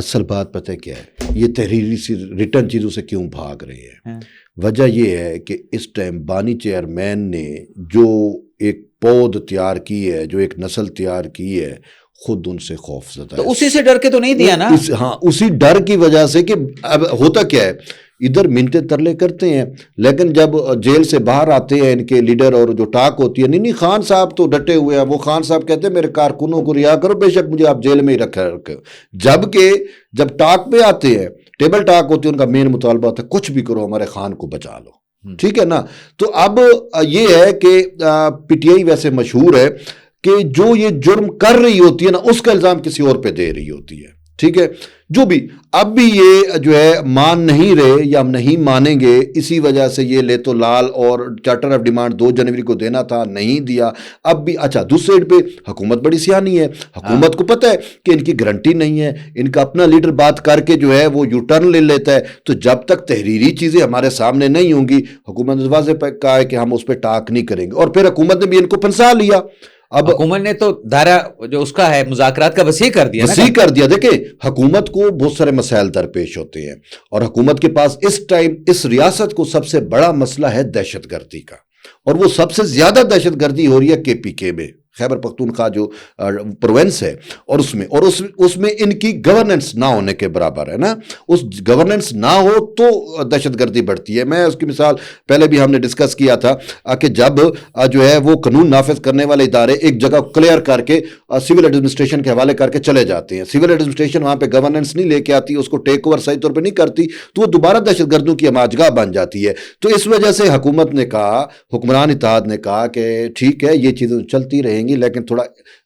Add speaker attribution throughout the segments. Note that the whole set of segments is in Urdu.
Speaker 1: اصل بات پتہ کیا ہے، یہ تحریری سی ریٹن چیزوں سے کیوں بھاگ رہے ہیں؟ وجہ یہ ہے کہ اس ٹائم بانی چیئرمین نے جو ایک پود تیار کی ہے، جو ایک نسل تیار کی ہے، خود ان سے خوف زدہ ہے.
Speaker 2: تو اسی سے ڈر کے تو نہیں دیا نا.
Speaker 1: ہاں، اسی ڈر کی وجہ سے کہ اب ہوتا کیا ہے، ادھر منتیں ترلے کرتے ہیں، لیکن جب جیل سے باہر آتے ہیں ان کے لیڈر اور جو ٹاک ہوتی ہے، نہیں خان صاحب تو ڈٹے ہوئے ہیں، وہ خان صاحب کہتے ہیں میرے کارکنوں کو رہا کرو، بے شک مجھے آپ جیل میں ہی رکھو. جبکہ جب ٹاک پہ آتے ہیں، ٹیبل ٹاک ہوتی ہے، ان کا مین مطالبہ ہوتا ہے کچھ بھی کرو ہمارے خان کو بچا لو. ٹھیک ہے نا. تو اب یہ ہے کہ پی ٹی آئی ویسے مشہور ہے کہ جو یہ جرم کر رہی ہوتی ہے نا، اس کا الزام کسی اور پہ دے رہی ہوتی ہے. ٹھیک ہے، جو بھی اب بھی یہ جو ہے مان نہیں رہے یا ہم نہیں مانیں گے، اسی وجہ سے یہ لے تو لال اور چارٹر آف ڈیمانڈ 2 جنوری کو دینا تھا، نہیں دیا. اب بھی اچھا، دوسرے سائڈ پہ حکومت بڑی سیانی ہے، حکومت کو پتہ ہے کہ ان کی گارنٹی نہیں ہے، ان کا اپنا لیڈر بات کر کے جو ہے وہ یو ٹرن لے لیتا ہے. تو جب تک تحریری چیزیں ہمارے سامنے نہیں ہوں گی، حکومت نے واضح پہ کہا ہے کہ ہم اس پہ ٹاک نہیں کریں گے، اور پھر حکومت نے بھی ان کو پھنسا لیا. اب
Speaker 2: حکومت نے تو دائرہ جو اس کا ہے مذاکرات کا وسیع کر دیا.
Speaker 1: دیکھیں حکومت کو بہت سارے مسائل درپیش ہوتے ہیں، اور حکومت کے پاس اس ٹائم اس ریاست کو سب سے بڑا مسئلہ ہے دہشت گردی کا، اور وہ سب سے زیادہ دہشت گردی ہو رہی ہے کے پی کے میں، خیبر پختونخوا جو پروونس ہے، اور اس میں ان کی گورننس نہ ہونے کے برابر ہے نا. اس گورننس نہ ہو تو دہشت گردی بڑھتی ہے. میں اس کی مثال پہلے بھی ہم نے ڈسکس کیا تھا کہ جب جو ہے وہ قانون نافذ کرنے والے ادارے ایک جگہ کلیئر کر کے سول ایڈمنسٹریشن کے حوالے کر کے چلے جاتے ہیں، سول ایڈمنسٹریشن وہاں پہ گورننس نہیں لے کے آتی، اس کو ٹیک اوور صحیح طور پہ نہیں کرتی، تو وہ دوبارہ دہشت گردوں کی ہماجگاہ بن جاتی ہے. تو اس وجہ سے حکومت نے کہا، حکمران اتحاد نے کہا کہ ٹھیک ہے یہ چیزیں چلتی رہیں گی، لیکن تھوڑا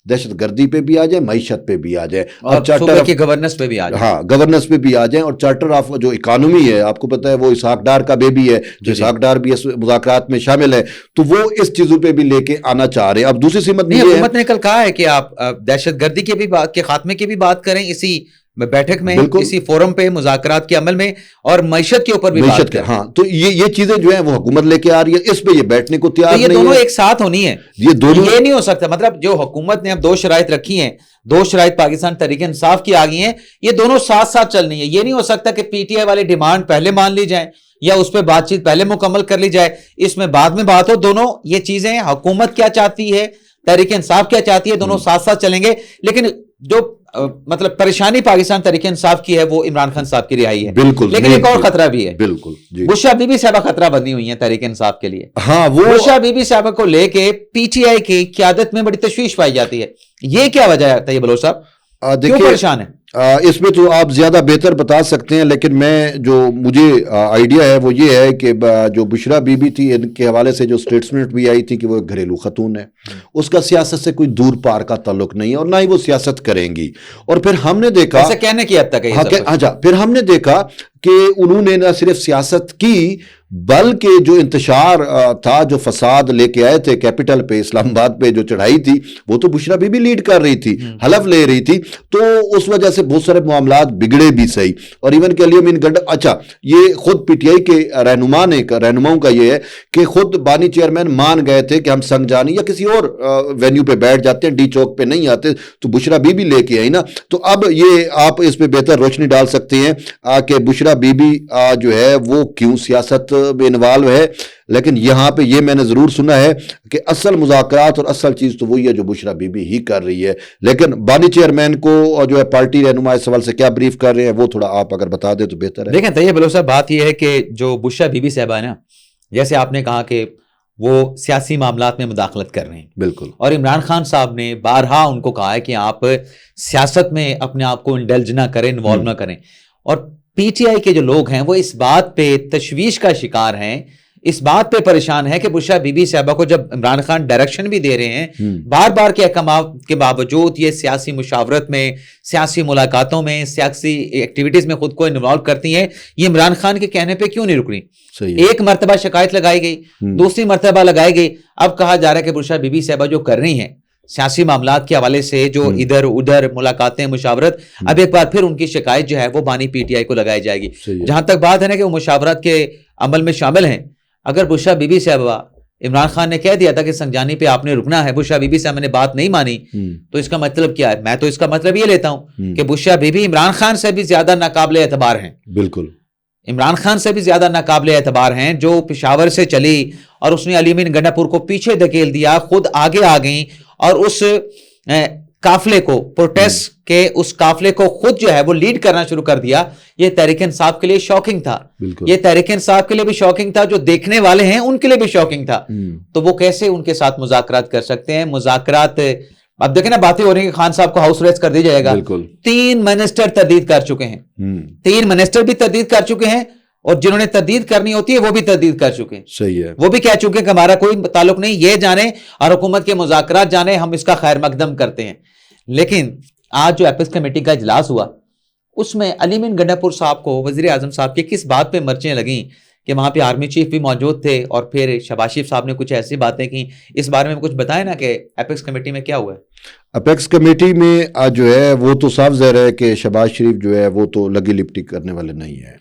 Speaker 1: دہشت گردی پہ بھی آ جائے، معیشت پہ بھی آ جائے، اور
Speaker 2: چارٹر کی گورننس پہ بھی آ جائے.
Speaker 1: ہاں، گورننس پہ بھی آ جائیں، اور چارٹر آف جو اکانومی ہے، آپ کو پتہ ہے وہ اسحاق ڈار کا بیبی ہے، جو اسحاق ڈار بھی اس مذاکرات میں شامل ہے، تو وہ اس چیزوں پہ بھی لے کے آنا چاہ رہے ہیں. اب دوسری سمت
Speaker 2: نہیں، حکومت نے کل کہا ہے کہ آپ دہشت گردی کے بھی کے خاتمے کی بھی بات کریں اسی بیٹھک میں، اسی فورم پہ، مذاکرات کے عمل میں، اور معیشت کے اوپر بھی بات کریں.
Speaker 1: ہاں، تو یہ چیزیں جو ہیں وہ حکومت لے کے آ رہی ہے، اس پہ یہ بیٹھنے کو تیار نہیں ہے.
Speaker 2: یہ دونوں ایک ساتھ ہونی ہے، یہ نہیں ہو سکتا. مطلب جو حکومت نے اب 2 شرائط رکھی ہیں، 2 شرائط پاکستان تحریک انصاف کی آ گئی ہیں، یہ دونوں ساتھ ساتھ چلنی ہے. یہ نہیں ہو سکتا کہ پی ٹی آئی والی ڈیمانڈ پہلے مان لی جائیں یا اس پہ بات چیت پہلے مکمل کر لی جائے، اس میں بعد میں بات ہو. دونوں یہ چیزیں حکومت کیا چاہتی ہے، تحریک انصاف کیا چاہتی ہے، دونوں ساتھ ساتھ چلیں گے. لیکن جو مطلب پریشانی پاکستان تحریک انصاف کی ہے وہ عمران خان صاحب کی رہائی ہے.
Speaker 1: بالکل.
Speaker 2: لیکن ایک اور خطرہ بھی ہے.
Speaker 1: بالکل.
Speaker 2: بشرا بی بی صاحبہ خطرہ بنی ہوئی ہیں تحریک انصاف کے لیے.
Speaker 1: ہاں، وہ
Speaker 2: بشرا بی بی صاحبہ کو لے کے پی ٹی آئی کی قیادت میں بڑی تشویش پائی جاتی ہے. یہ کیا وجہ ہے طیب بلوچ صاحب، کیوں پریشان ہے؟
Speaker 1: اس میں تو آپ زیادہ بہتر بتا سکتے ہیں، لیکن میں جو مجھے آئیڈیا ہے وہ یہ ہے کہ جو بشرا بی بی تھی، ان کے حوالے سے جو اسٹیٹمنٹ بھی آئی تھی کہ وہ ایک گھریلو خاتون ہے، اس کا سیاست سے کوئی دور پار کا تعلق نہیں ہے، اور نہ ہی وہ سیاست کریں گی. اور پھر ہم نے دیکھا
Speaker 2: ایسا کہنے کی حد تک ہے،
Speaker 1: پھر ہم نے دیکھا کہ انہوں نے نہ صرف سیاست کی بلکہ جو انتشار تھا، جو فساد لے کے آئے تھے کیپٹل پہ، اسلام آباد پہ جو چڑھائی تھی، وہ تو بشرا بی بی لیڈ کر رہی تھی، حلف لے رہی تھی. تو اس وجہ سے بہت سارے معاملات بگڑے بھی صحیح. اور ایون کہ علی امین گنڈا، اچھا یہ خود پی ٹی آئی کے رہنماؤں کا یہ ہے کہ خود بانی چیئرمین مان گئے تھے کہ ہم سنگجانی یا کسی اور وینیو پہ بیٹھ جاتے ہیں، ڈی چوک پہ نہیں آتے. تو بشرا بی بی لے کے آئی نا. تو اب یہ آپ اس پہ بہتر روشنی ڈال سکتے ہیں کہ بشرا بی بی جو ہے وہ کیوں سیاست میں انوالو ہے. لیکن یہاں پہ یہ میں نے ضرور سنا ہے کہ اصل مذاکرات اور اصل چیز تو وہی ہے جو بشرا بی بی ہی کر رہی ہے. لیکن بانی چیئرمین کو جو ہے پارٹی رہنما اس سوال سے کیا بریف کر رہے ہیں وہ تھوڑا آپ اگر بتا دیں تو بہتر ہے.
Speaker 2: دیکھیں طیب بلوچ صاحب، بات یہ ہے کہ جو بشرا بی بی صاحبہ ہے نا، جیسے آپ نے کہا کہ وہ سیاسی معاملات میں مداخلت کر رہے ہیں،
Speaker 1: بالکل.
Speaker 2: اور عمران خان صاحب نے بارہا ان کو کہا ہے کہ آپ سیاست میں اپنے آپ کو انڈلج نہ کریں، انوالو نہ کریں. اور پی ٹی آئی کے جو لوگ ہیں وہ اس بات پہ تشویش کا شکار ہیں، اس بات پہ پریشان ہے کہ بشرا بی بی صاحبہ کو جب عمران خان ڈائریکشن بھی دے رہے ہیں، بار بار کے احکامات کے باوجود یہ سیاسی مشاورت میں، سیاسی ملاقاتوں میں، سیاسی ایکٹیویٹیز میں خود کو انوالو کرتی ہیں، یہ عمران خان کے کہنے پہ کیوں نہیں رک رہی؟ ایک مرتبہ شکایت لگائی گئی، دوسری مرتبہ لگائی گئی، اب کہا جا رہا ہے کہ بشرا بی بی صاحبہ جو کر رہی ہیں سیاسی معاملات کے حوالے سے، جو ادھر ادھر ملاقاتیں، مشاورت، اب ایک بار پھر ان کی شکایت جو ہے وہ بانی پی ٹی آئی کو لگائی جائے گی. جہاں تک بات ہے نا کہ وہ مشاورت کے عمل میں شامل ہیں، اگر بشرا بی بی صاحبہ عمران خان نے کہہ دیا تھا کہ سنجانی پہ آپ نے رکنا ہے، بشرا بی بی سے ہم نے بات نہیں مانی، تو اس کا مطلب کیا ہے؟ میں تو اس کا مطلب یہ لیتا ہوں کہ بشرا بی بی عمران خان سے بھی زیادہ ناقابل اعتبار ہیں،
Speaker 1: بالکل
Speaker 2: عمران خان سے بھی زیادہ ناقابل اعتبار ہیں، جو پشاور سے چلی اور اس نے علی امین گنڈا پور کو پیچھے دھکیل دیا، خود آگے آ گئیں اور اس قافلے کو، پروٹیسٹ کے اس قافلے کو خود جو ہے وہ لیڈ کرنا شروع کر دیا۔ یہ تحریک انصاف کے لیے شاکنگ تھا، یہ تحریک انصاف کے لیے بھی شاکنگ تھا، جو دیکھنے والے ہیں ان کے لیے بھی شاکنگ تھا۔ تو وہ کیسے ان کے ساتھ مذاکرات کر سکتے ہیں؟ مذاکرات اب دیکھیں نا، باتیں ہو رہی ہیں کہ خان صاحب کو ہاؤس ریسٹ کر دیا جائے گا۔ 3 منسٹر تردید کر چکے ہیں، 3 منسٹر بھی تردید کر چکے ہیں، اور جنہوں نے تردید کرنی ہوتی ہے وہ بھی تردید کر چکے ہیں۔
Speaker 1: صحیح ہے، وہ
Speaker 2: بھی کہہ چکے ہیں کہ ہمارا کوئی تعلق نہیں، یہ جانے اور حکومت کے مذاکرات جانے، ہم اس کا خیر مقدم کرتے ہیں۔ لیکن آج جو ایپیکس کمیٹی کا اجلاس ہوا، اس میں علی امین گنڈا پور صاحب کو وزیر اعظم صاحب کی کس بات پہ مرچیں لگیں کہ وہاں پہ آرمی چیف بھی موجود تھے، اور پھر شہباز شریف صاحب نے کچھ ایسی باتیں کی، اس بارے میں کچھ بتائیں نا کہ ایپیکس کمیٹی میں کیا ہوا ہے؟
Speaker 1: اپیکس کمیٹی میں آج جو ہے وہ تو صاف ظاہر ہے کہ شہباز شریف جو ہے وہ تو لگی لپٹی کرنے والے نہیں ہیں،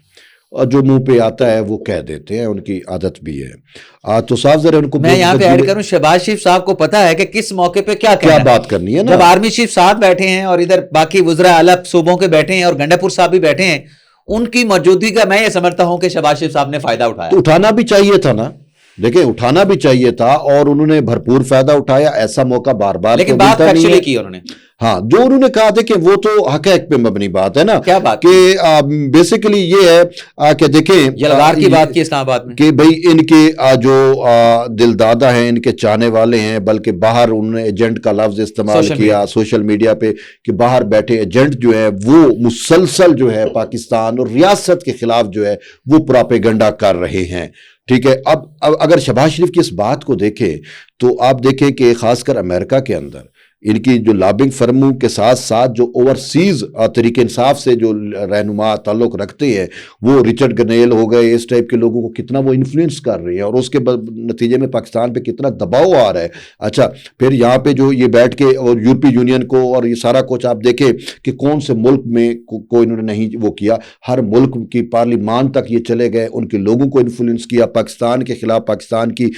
Speaker 1: اور جو منہ پہ آتا ہے وہ کہہ دیتے ہیں، ان کی عادت بھی ہے۔ تو صاف ظاہر ان کو
Speaker 2: میں یہاں پہ ایڈ کروں، شہباز شریف صاحب کو پتا ہے کہ کس موقع پہ کیا
Speaker 1: بات کرنی ہے نا۔
Speaker 2: جب آرمی چیف ساتھ بیٹھے ہیں اور ادھر باقی وزراء اعلیٰ صوبوں کے بیٹھے ہیں اور گنڈا پور صاحب بھی بیٹھے ہیں، ان کی موجودگی کا میں یہ سمجھتا ہوں کہ شہباز شریف صاحب نے فائدہ اٹھایا۔
Speaker 1: تو اٹھانا بھی چاہیے تھا نا، دیکھیں اٹھانا بھی چاہیے تھا، اور انہوں نے بھرپور فائدہ اٹھایا۔ ایسا موقع بار بار
Speaker 2: لیکن بات ایکچولی کی انہوں نے،
Speaker 1: ہاں جو انہوں نے کہا تھا کہ وہ تو حقائق پہ مبنی بات ہے نا،
Speaker 2: کیا بات
Speaker 1: کہ بیسیکلی یہ ہے کہ دیکھیں
Speaker 2: یلغار کی بات کی اسلام آباد میں،
Speaker 1: کہ بھئی ان کے جو دل دادا ہیں، ان کے چاہنے والے ہیں، بلکہ باہر انہوں نے ایجنٹ کا لفظ استعمال کیا سوشل میڈیا پہ، کہ باہر بیٹھے ایجنٹ جو ہے وہ مسلسل جو ہے پاکستان اور ریاست کے خلاف جو ہے وہ پراپیگنڈا کر رہے ہیں۔ ٹھیک ہے، اب اگر شہباز شریف کی اس بات کو دیکھیں تو آپ دیکھیں کہ خاص کر امریکہ کے اندر ان کی جو لابنگ فرموں کے ساتھ ساتھ جو اوورسیز تحریک انصاف سے جو رہنما تعلق رکھتے ہیں، وہ رچرڈ گنیل ہو گئے، اس ٹائپ کے لوگوں کو کتنا وہ انفلوئنس کر رہے ہیں، اور اس کے نتیجے میں پاکستان پہ کتنا دباؤ آ رہا ہے۔ اچھا، پھر یہاں پہ جو یہ بیٹھ کے اور یورپی یونین کو اور یہ سارا کچھ آپ دیکھیں کہ کون سے ملک میں کو انہوں نے نہیں وہ کیا، ہر ملک کی پارلیمان تک یہ چلے گئے، ان کے لوگوں کو انفلوئنس کیا پاکستان کے خلاف، پاکستان کی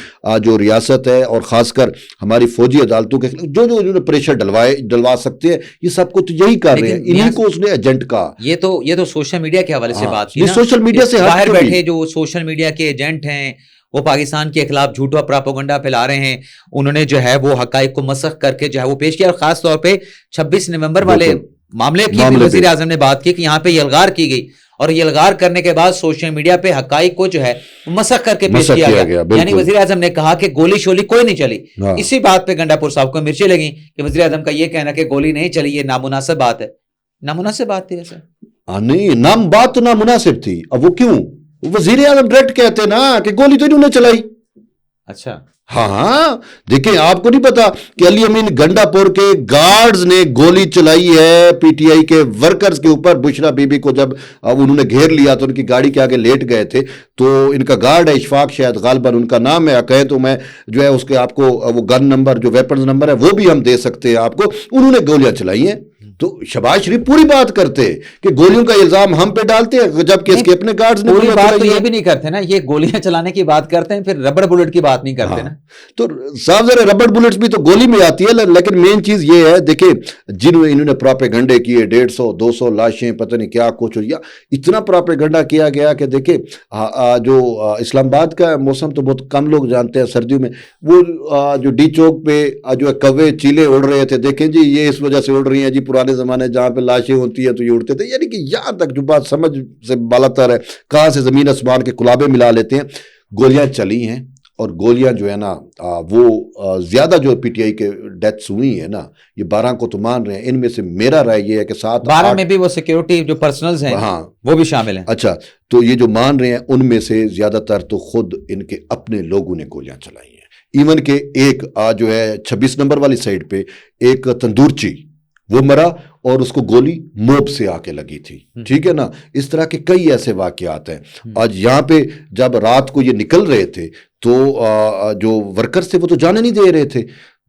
Speaker 1: جو ریاست ہے اور خاص کر ہماری فوجی عدالتوں کے خلاف جو انہوں نے پریشر ڈلوا سکتے ہیں، یہ سب کچھ یہی کر رہے ہیں، انہی کو اس نے ایجنٹ کہا۔
Speaker 2: یہ تو سوشل میڈیا کے حوالے سے بات کی،
Speaker 1: یہ سوشل میڈیا سے
Speaker 2: باہر بیٹھے جو سوشل میڈیا کے ایجنٹ ہیں وہ پاکستان کے خلاف جھوٹا پراپوگنڈا پھیلا رہے ہیں، انہوں نے جو ہے وہ حقائق کو مسخ کر کے جو ہے وہ پیش کیا، اور خاص طور پہ 26 نومبر والے معاملے کی وزیر اعظم نے بات کی کہ یہاں پہ یلغار کی گئی، اور یلغار کرنے کے بعد سوشل میڈیا پہ حقائق کو جو ہے مسخ کر کے پیش کیا گیا۔ یعنی وزیر اعظم نے کہا کہ گولی شولی کوئی نہیں چلی۔ اسی بات پہ گنڈا پور صاحب کو مرچیں لگیں کہ وزیر اعظم کا یہ کہنا کہ گولی نہیں چلی یہ نامناسب بات ہے۔ نامناسب بات تھی ویسے؟
Speaker 1: نہیں، بات تو نامناسب تھی۔ اب وہ کیوں؟ وزیر اعظم ڈائریکٹ کہتے نا کہ گولی تو انہوں نے چلائی۔
Speaker 2: اچھا،
Speaker 1: ہاں دیکھیں، آپ کو نہیں پتا کہ علی امین گنڈا پور کے گارڈز نے گولی چلائی ہے پی ٹی آئی کے ورکرز کے اوپر؟ بشرا بی بی کو جب انہوں نے گھیر لیا تو ان کی گاڑی کے آگے لیٹ گئے تھے، تو ان کا گارڈ ہے اشفاق، شاید غالباً ان کا نام ہے، کہیں تو میں جو ہے اس کے آپ کو وہ گن نمبر جو ویپنز نمبر ہے وہ بھی ہم دے سکتے ہیں آپ کو، انہوں نے گولیاں چلائی ہیں۔ تو شہباز شریف پوری بات کرتے کہ گولیوں کا الزام ہم پہ ڈالتے ہیں، جبکہ اس کے اپنے گارڈز نے
Speaker 2: پوری بات تو یہ بھی نہیں کرتے نا، یہ گولیاں چلانے کی بات کرتے ہیں، پھر ربڑ بلٹ کی بات نہیں کرتے نا۔
Speaker 1: تو صاف ظاہر ربڑ بلٹس بھی تو گولی میں آتی ہے، لیکن مین چیز یہ ہے، دیکھیں انہوں نے پراپیگنڈے کیے، 150 200 لاشیں، پتہ نہیں کیا کچھ، یا اتنا پراپیگنڈا کیا گیا کہ دیکھیں جو اسلام آباد کا موسم تو بہت کم لوگ جانتے ہیں، سردیوں میں وہ جو ڈی چوک پہ جو کوے چیلے اڑ رہے تھے، دیکھیں جی یہ اس وجہ سے اڑ رہی ہیں جی، پرانے زمانے جہاں پہ لاشیں ہوتی ہیں تو یہ اڑتے تھے، یعنی کہ یہاں تک جو بات سمجھ سے بالاتر ہے، کہاں سے زمین آسمان کے کلابے ملا لیتے ہیں۔ گولیاں چلی ہیں، اور گولیاں جو ہے نا وہ زیادہ جو پی ٹی آئی کے ڈیتھس ہوئی ہیں نا، یہ 12 کو تو مان رہے ہیں، ان میں سے میرا رائے یہ ہے کہ
Speaker 2: 12 میں بھی وہ سیکیورٹی جو پرسنلز ہیں
Speaker 1: ہاں
Speaker 2: وہ بھی شامل ہیں۔
Speaker 1: اچھا، تو یہ جو مان رہے ہیں ان میں سے زیادہ تر تو خود ان کے اپنے لوگوں نے گولیاں چلائی ہیں۔ ایون کہ ایک جو ہے 26 نمبر والی سائڈ پہ ایک تندورچی وہ مرا اور اس کو گولی موب سے آ کے لگی تھی، ٹھیک ہے نا۔ اس طرح کے کئی ایسے واقعات ہیں۔ آج یہاں پہ جب رات کو یہ نکل رہے تھے تو جو ورکرز تھے وہ تو جانے نہیں دے رہے تھے،